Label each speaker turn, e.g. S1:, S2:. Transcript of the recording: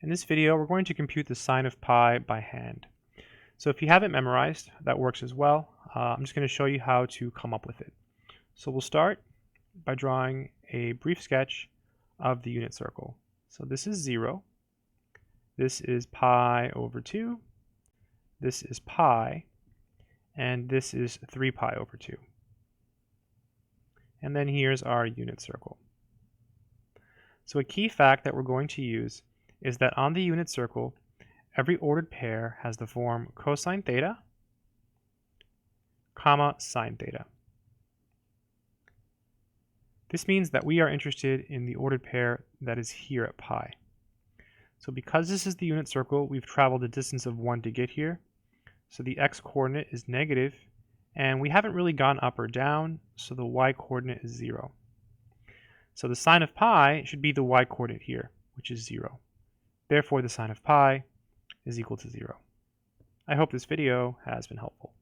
S1: In this video, we're going to compute the sine of pi by hand. So if you have it memorized, that works as well. I'm just going to show you how to come up with it. So we'll start by drawing a brief sketch of the unit circle. So this is 0. This is pi over 2. This is pi. And this is 3 pi over 2. And then here's our unit circle. So a key fact that we're going to use is that on the unit circle, every ordered pair has the form cosine theta, comma sine theta. This means that we are interested in the ordered pair that is here at pi. So because this is the unit circle, we've traveled a distance of 1 to get here. So the x-coordinate is negative, and we haven't really gone up or down, so the y-coordinate is 0. So the sine of pi should be the y-coordinate here, which is 0. Therefore, the sine of pi is equal to 0. I hope this video has been helpful.